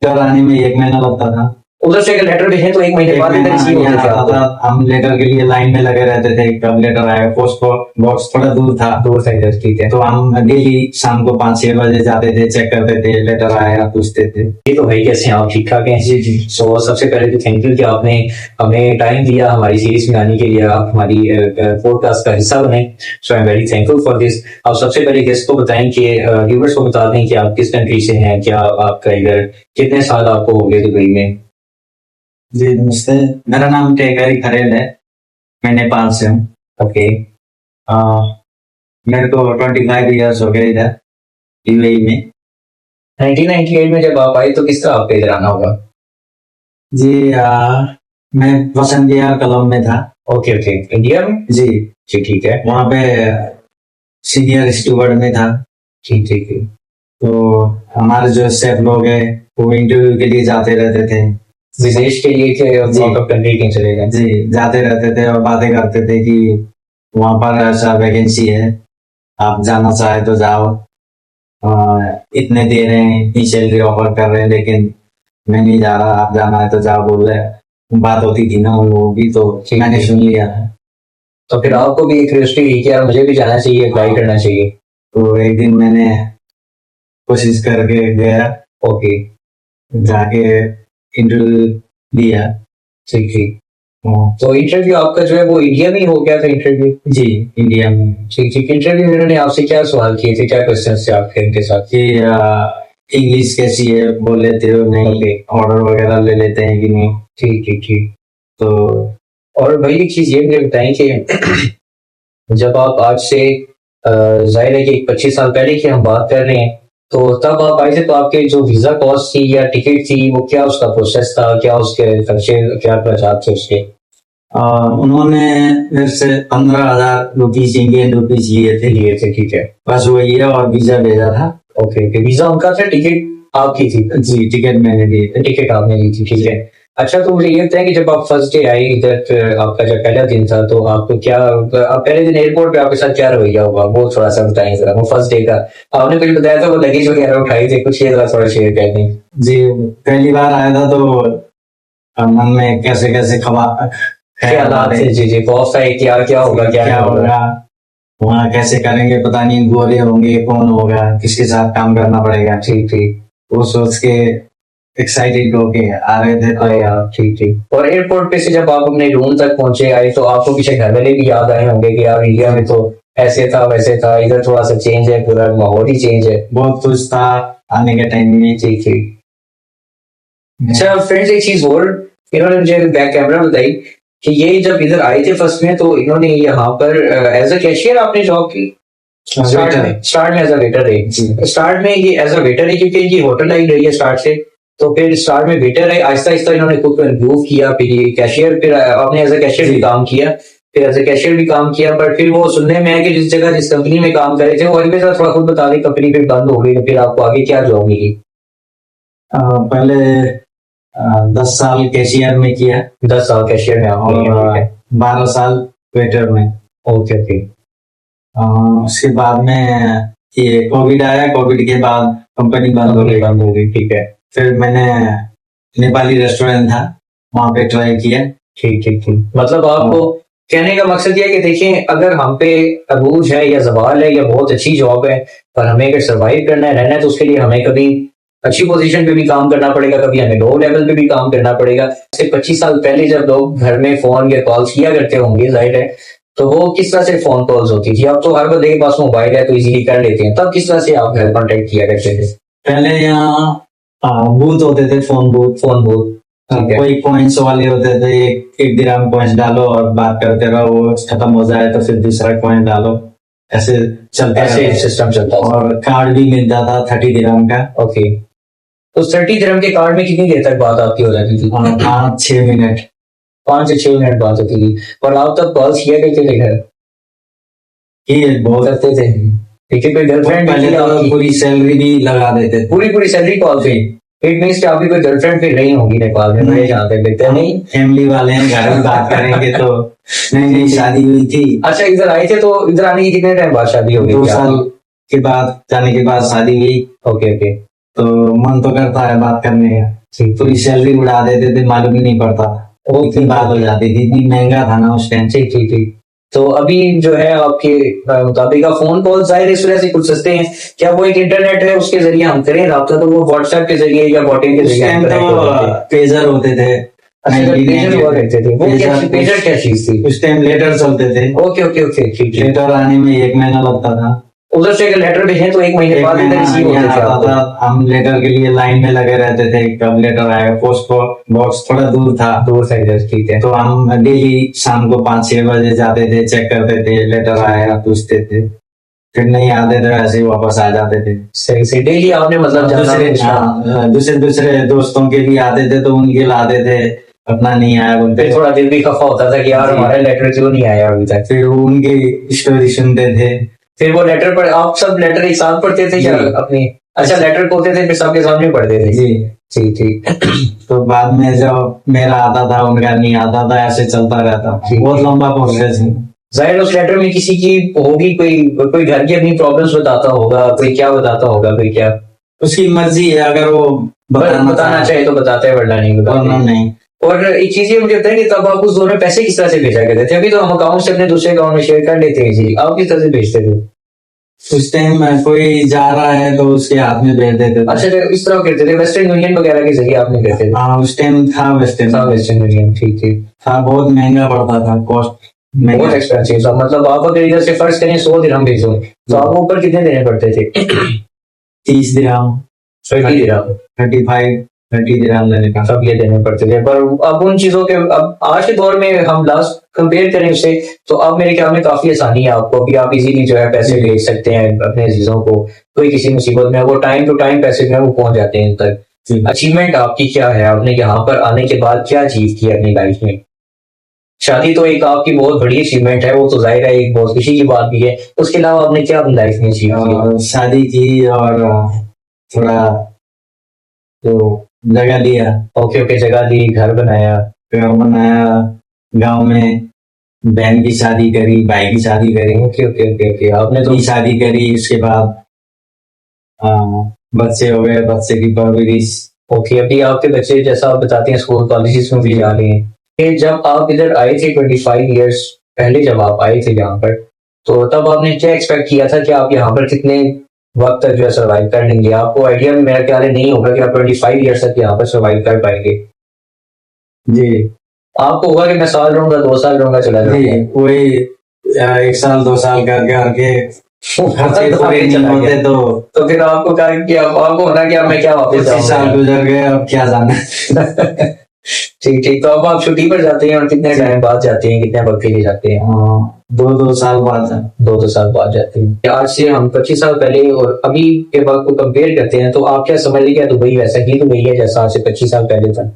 घर आने में 1 महीना लगता था। उधर से अगर लेटर भेजें तो 1 महीने बाद इधर रिसीव होता था। हम लेटर के लिए लाइन में लगे रहते थे, कब लेटर आएगा। पोस्ट बॉक्स थोड़ा दूर था, दूर से इधर, ठीक है। तो हम डेली शाम को 5-6 बजे जाते थे, चेक करते थे, लेटर आएगा, पूछते थे। ये तो भाई, कैसे हैं आप? ठीक ठाक हैं? जी जी। सो सबसे पहले तो थैंक यू कि आपने हमें टाइम दिया हमारी सीरीज में आने के लिए, आप हमारी पॉडकास्ट का हिस्सा बने। So I am very thankful for this. आप सबसे पहले गेस्ट को बताएं कि व्यूअर्स को बता दें कि आप किस कंट्री से हैं, क्या आपका इधर कितने साल आपको हो गए दुबई में? जी नमस्ते, मेरा नाम टेगरी खरेल है, मैं नेपाल से हूँ। ओके। मेरे को 25 ईयर्स हो गए इधर यूएई में। 1998 में जब आप आए तो किस तरह आपको इधर आना होगा? जी मैं वसंत विहार कलम में था। ओके ओके, इंडिया में? जी जी ठीक है। वहाँ पे सीनियर स्टूवर्ड में था। ठीक ठीक है। तो हमारे जो शेफ लोग हैं वो इंटरव्यू के लिए जाते रहते थे विदेश के लिए कि आउट ऑफ कंट्री कहीं चले गए? जी, जाते रहते थे और बातें करते थे कि वहाँ पर ऐसा वैकेंसी है, आप जाना चाहे तो जाओ, इतने दे रहे हैं, इतनी सैलरी ऑफर कर रहे हैं, लेकिन मैं नहीं जा रहा, आप जाना है तो जाओ बोल रहे। बात होती थी ना उन लोगों की, तो मैंने सुन लिया। तो फिर आपको भी एक क्यूरियोसिटी हुई कि यार मुझे भी जाना चाहिए, अप्लाई करना चाहिए। तो एक दिन मैंने कोशिश करके गया। ओके। जाके इंटरव्यू दिया। ठीक ठीक। तो इंटरव्यू आपका जो है वो इंडिया में ही हो गया था इंटरव्यू? जी इंडिया में। ठीक ठीक। इंटरव्यू में उन्होंने आपसे क्या सवाल किए थे, क्या क्वेश्चन थे आपके इनके साथ? कि इंग्लिश कैसी है, बोल लेते हो नहीं, ऑर्डर वगैरह ले लेते हैं कि नहीं। ठीक ठीक ठीक। तो और भाई एक चीज ये मुझे बताएं कि जब आप आज से जाहिर है कि 25 साल पहले की हम बात कर रहे हैं, तो तब आप आए थे तो आपके जो वीजा कॉस्ट थी या टिकट थी वो क्या उसका प्रोसेस था, क्या उसके खर्चे, क्या खर्चात थे उसके? उन्होंने मेरे से 15,000 रुपीज इंडियन रुपीज लिए थे। ठीक है। बस वही है, और वीजा भेजा था। ओके। वीजा उनका था, टिकट आपकी थी? जी टिकट मैंने लिए थे। टिकट आपने ली थी, ठीक है। अच्छा, तो मुझे ये बताएं कि जब आप फर्स्ट डे आए इधर, आपका जब पहला दिन था, तो आपको क्या, आप पहले दिन एयरपोर्ट पे आपके साथ क्या रवैया होगा वो थोड़ा सा बताएं जरा, वो फर्स्ट डे का। आपने कुछ बताया था वो लगेज वगैरह उठाई थे, कुछ ये थोड़ा शेयर कर दें। जी पहली बार आया था तो मन में कैसे कैसे ख्यालात थे। जी जी, खौफ था कि यार क्या होगा, क्या होगा, वहाँ कैसे करेंगे, पता नहीं गोरे होंगे, कौन होगा, किसके साथ काम करना पड़ेगा। ठीक ठीक। वो सोच के एक्साइटेड होके आ रहे थे। तो यार ठीक ठीक। और एयरपोर्ट पे से जब आप अपने रूम तक पहुंचे आए तो आपको पीछे घर वाले भी याद आए होंगे कि यार इंडिया में तो ऐसे था वैसे था, इधर थोड़ा सा चेंज है, पूरा माहौल ही चेंज है। बहुत खुश था आने के टाइम में। ठीक ठीक। अच्छा फ्रेंड्स, एक चीज और इन्होंने मुझे बैक कैमरा बताई कि ये जब इधर आए थे फर्स्ट में तो इन्होंने यहाँ पर एज अ कैशियर आपने जॉब की? स्टार्ट में एज अ वेटर रही? स्टार्ट में ये एज अ वेटर है क्योंकि इनकी होटल लाइन रही है स्टार्ट से, तो फिर स्टार्ट में वेटर है, आहिस्ता आहिस्ता इन्होंने खुद को इम्प्रूव किया, फिर ये कैशियर, फिर आपने एज अ कैशियर भी काम किया, फिर एज अ कैशियर भी काम किया। पर फिर वो सुनने में है कि जिस जगह जिस कंपनी में काम कर रहे थे वो अलविदा थोड़ा खुद बता दें, कंपनी फिर बंद हो गई, तो फिर आपको आगे क्या जॉब मिली? पहले 10 साल कैशियर में किया। 10 साल कैशियर में और 12 साल वेटर में। Okay okay. उसके बाद में ये कोविड आया, कोविड के बाद कंपनी बंद हो गई। ठीक है। फिर मैंने नेपाली रेस्टोरेंट था वहां पे ट्राई किया। ठीक ठीक ठीक। मतलब आपको कहने का मकसद यह है कि देखिए, अगर हम पे अबूज है या जवाल है या बहुत अच्छी जॉब है, पर हमें अगर सर्वाइव करना है, रहना है, तो उसके लिए हमें कभी अच्छी पोजीशन पे भी काम करना पड़ेगा, कभी हमें लो लेवल पे भी काम करना पड़ेगा। 25 साल पहले जब लोग घर में फोन या कॉल्स किया करते होंगे, जाहिर है, तो वो किस तरह से फोन कॉल्स होती थी? अब तो हर बंदे के पास मोबाइल है तो इजीली कर लेते हैं, तब किस तरह से आप घर कॉन्टेक्ट किया करते थे? पहले यहाँ बूथ होते थे, फोन बूथ। कोई कॉइन्स वाले होते थे, एक दिरहम कॉइन्स डालो और बात करते रहो, वो खत्म हो जाए तो फिर दूसरा कॉइन डालो, ऐसे चलता, ऐसे सिस्टम चलता था। और कार्ड भी मिलता था 30 दिरहम का। ओके। तो 30 दिरहम के कार्ड में कितनी देर तक बात आपकी हो जाती थी? 5-6 मिनट। 5 से 6 मिनट बात होती थी। और आप तब कॉल्स किया करते थे घर? बहुत करते थे। देखिए, कोई गर्लफ्रेंड पहले तो पूरी सैलरी भी लगा देते, पूरी सैलरी कॉल पे। इट मींस कि आपकी कोई गर्लफ्रेंड फिर नहीं होगी नेपाल में? मुझे जहाँ तक लगता है नहीं, फैमिली वाले हैं, घर में बात करेंगे तो नहीं शादी हुई थी। अच्छा, इधर आए थे तो इधर आने की कितने टाइम बाद शादी हो गई? 2 साल के बाद जाने के बाद शादी हुई। Okay okay. तो मन तो करता है बात करने का, पूरी सैलरी उड़ा देते थे, मालूम ही नहीं पड़ता था, इतनी बात हो जाती थी, इतनी महंगा था ना उस टाइम। ठीक ठीक ठीक। तो अभी जो है आपके मुताबिक फोन कॉल जाहिर इस वजह से कुछ सस्ते हैं, क्या वो एक इंटरनेट है उसके जरिए हम करें रब्ता, तो वो व्हाट्सएप के जरिए या बॉटिंग के उस जरिए टाइम हम connect हो जाते तो हैं? पेजर होते थे। अच्छा जब पेजर हुआ करते थे, वो क्या पेजर- पेजर क्या चीज थी? उस टाइम लेटर चलते थे, ओके ओके ओके ठीक ठीक। लेटर आने में 1 महीना लगता था। उधर से अगर लेटर भेजें तो एक महीने एक बाद इधर महीना रिसीव होते यहाँ थे आता आपको? था, हम लेटर के लिए लाइन में लगे रहते थे, कब लेटर आएगा। पोस्ट बॉक्स थोड़ा दूर था, दूर से इधर, ठीक है। तो हम डेली शाम को 5-6 बजे जाते थे, चेक करते थे, लेटर आएगा, पूछते थे, फिर नहीं आते थे वैसे ही वापस आ जाते थे। सही से डेली आपने मतलब जाना दूसरे दूसरे दोस्तों के भी आते थे तो उनके लाते थे, अपना नहीं आया बोलते, फिर थोड़ा दिल भी खफा होता था कि यार जी। हमारा लेटर क्यों नहीं आया अभी तक। फिर उनकी स्टोरी सुनते थे। फिर वो लेटर पर आप सब लेटर एक साथ पढ़ते थे या जी। अपनी? अच्छा लेटर पढ़ते थे फिर सबके सामने पढ़ते थे? जी। ठीक ठीक। तो बाद में जब मेरा आता था उनका नहीं आता था, ऐसे चलता रहता, ठीक। बहुत लंबा प्रोसेस है। जाहिर उस लेटर में किसी की होगी कोई कोई घर की अपनी प्रॉब्लम्स बताता होगा, कोई क्या बताता होगा, कोई क्या उसकी मर्जी है, अगर वो बताना चाहे तो बताते हैं वरना नहीं वरना बताते। नहीं। और एक चीज ये मुझे बताएं कि तब आप उस दौर में पैसे किस तरह से भेजा करते थे? अभी तो हम अकाउंट से अपने दूसरे अकाउंट में शेयर कर लेते हैं जी, आप किस तरह से भेजते थे? उस टाइम कोई जा रहा है तो उसके हाथ में भेज देते थे। अच्छा तो इस तरह करते थे, वेस्टर्न यूनियन वगैरह के जरिए आपने करते थे? हाँ उस टाइम था वेस्टर्न यूनियन, ठीक ठीक। था, बहुत महंगा पड़ता था, कॉस्ट बहुत एक्सपेंसिव था, मतलब आप अगर इधर से फर्ज करें 100 दिरहम भेजो तो आपको ऊपर कितने देने पड़ते थे? 30 दिरहम, 30 दिरहम, 30 दिरहम लेने का। सब ये देने पड़ते थे। पर अब उन चीजों के, अब आज के दौर में हम लास्ट कंपेयर करें उससे, तो अब मेरे ख्याल में काफी आसानी है आपको कि आप इजीली जो है पैसे भेज सकते हैं अपने अजीजों को। कोई किसी मुसीबत में है, वो टाइम टू टाइम पैसे जो है वो पहुंच जाते हैं तक। अचीवमेंट आपकी क्या है, आपने यहाँ पर आने के बाद क्या अचीव किया अपनी लाइफ में? शादी तो एक आपकी बहुत बड़ी अचीवमेंट है, वो तो जाहिर है एक बहुत खुशी की बात भी है। उसके अलावा आपने क्या अपनी लाइफ में अचीव किया? और शादी की और थोड़ा तो जगह लिया, ओके ओके, जगह ली, घर बनाया। घर बनाया, गांव में बहन की शादी करी, भाई की शादी करी, ओके ओके ओके ओके, आपने तो की शादी करी। उसके बाद बच्चे हो गए, बच्चे की परवरिश। ओके, अभी आपके बच्चे जैसा आप बताते हैं स्कूल कॉलेजेस में भी जा रहे हैं। फिर जब आप इधर आए थे 25 इयर्स पहले जब आप आए थे यहाँ पर, तो तब आपने क्या एक्सपेक्ट किया था कि आप यहाँ पर कितने वक्त तक जो है सर्वाइव कर लेंगे? आपको आइडिया में मेरा ख्याल है नहीं होगा कि आप 25 इयर्स तक यहाँ पर सर्वाइव कर पाएंगे। जी। आपको होगा कि मैं साल रहूंगा, 2 साल रहूंगा, चला जाऊंगा। जी, वही 1 साल 2 साल करके खर्चे पूरे नहीं होते तो फिर आपको क्या कि आपको होना कि अब मैं क्या वापस 25 साल जाऊंगा। गुजर गए, अब क्या जाना। ठीक ठीक। तो अब आप छुट्टी पर जाते हैं और कितने टाइम बाद जाते हैं, कितने वक्त के लिए जाते हैं? 2 साल बाद 2 साल बाद जाते हैं। आज से हम 25 साल पहले और अभी के वक्त को कंपेयर करते हैं, तो आप क्या समझ लीजिए दुबई वैसा ही दुबई है जैसा आज से 25 साल पहले था?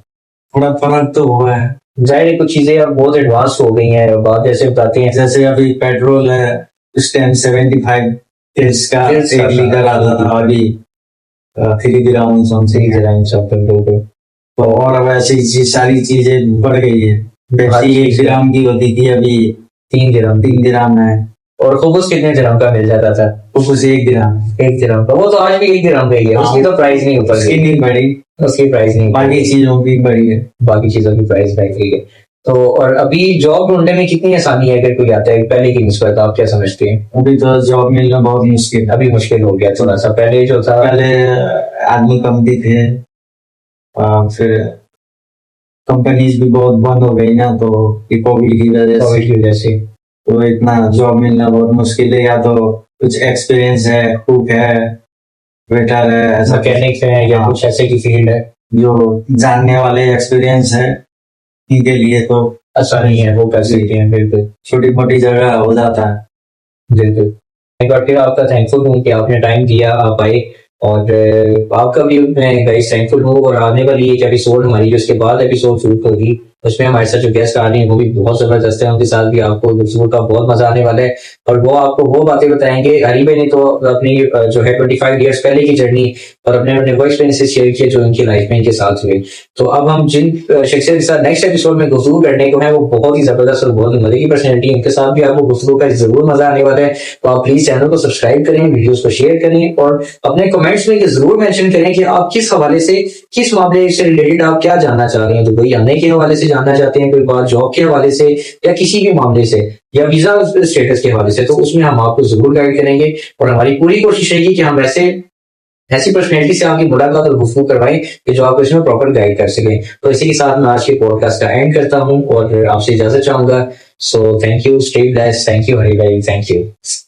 थोड़ा फर्क तो हुआ है। जाहिर है कुछ चीजें अब बहुत एडवांस हो गई हैं। अब आप जैसे बताते हैं, जैसे अभी पेट्रोल है, उस टाइम 75 फिल्स का 1 लीटर आता था, अभी 3 दिरहम समथिंग। तो और वैसे ही सारी चीजें बढ़ गई है। पेप्सी 1 दिरहम की होती थी, अभी 3 दिरहम है। और खुबूस कितने दिरहम का मिल जाता था? कुछ 1 दिरहम। 1 दिरहम का, वो तो आज भी 1 दिरहम का ही है। उसकी तो प्राइस नहीं ऊपर उसकी नहीं बढ़ी, उसकी प्राइस नहीं, बाकी चीजों की बढ़ी है, बाकी चीजों की प्राइस बढ़ गई है। तो और अभी जॉब ढूंढने में कितनी आसानी है अगर कोई आता है पहले की निस्बत, आप क्या समझते हैं? अभी तो जॉब मिलना बहुत मुश्किल है। अभी मुश्किल हो गया थोड़ा सा, पहले जो था पहले आदमी कम भी थे, फिर कंपनीज भी बहुत बंद हो गई ना, तो कोविड की वजह से तो इतना जॉब मिलना बहुत मुश्किल है। या तो कुछ एक्सपीरियंस है, कुक है, वेटर है, ऐसा मैकेनिक है या कुछ ऐसे की फील्ड है जो जानने वाले एक्सपीरियंस है, इनके लिए तो आसानी है, वो कर सकते हैं। बिल्कुल छोटी मोटी जगह हो जाता है। बिल्कुल। एक बार फिर आपका थैंकफुल हूँ कि आपने टाइम दिया, आप आए, और आपका भी मैं गाइस थैंकफुल हूँ। और आने वाली एक एपिसोड हमारी जो उसके बाद एपिसोड शूट होगी उसमें हमारे साथ जो गेस्ट आ रही हैं वो भी बहुत जबरदस्त है, उनके साथ भी आपको गुफ्तगू का बहुत मजा आने वाला है और वो आपको वो बातें बताएंगे। हरी भाई ने तो अपनी जो है 25 ईयर्स पहले की जर्नी और अपने अपने वो एक्सपीरियंसेस शेयर किए जो इनकी लाइफ में इनके साथ हुए। तो अब हम जिन शख्सियत के साथ नेक्स्ट एपिसोड में गुफ्तगू करने को है वो बहुत ही जबरदस्त और बहुत मजे की पर्सनैलिटी, उनके साथ भी आपको गुफ्तगू का जरूर मजा आने वाला है। तो आप प्लीज चैनल को सब्सक्राइब करें, वीडियोस को शेयर करें और अपने कमेंट्स में ये जरूर मेंशन करें कि आप किस हवाले से, किस मामले से रिलेटेड आप क्या जानना चाह रहे हैं। दुबई आने के हवाले से जानना चाहते हैं, कोई बात जॉब के हवाले से या किसी भी मामले से या वीजा स्टेटस के हवाले से, तो उसमें हम आपको जरूर गाइड करेंगे और हमारी पूरी कोशिश रहेगी कि हम ऐसी पर्सनैलिटी से आपकी मुलाकात और गुफ्तगू करवाएं कि जो आपको इसमें प्रॉपर गाइड कर सकें। तो इसी के साथ मैं आज के पॉडकास्ट का एंड करता हूं और आपसे इजाजत चाहूंगा। So thank you, stay blessed, thank you Hari भाई, थैंक यू।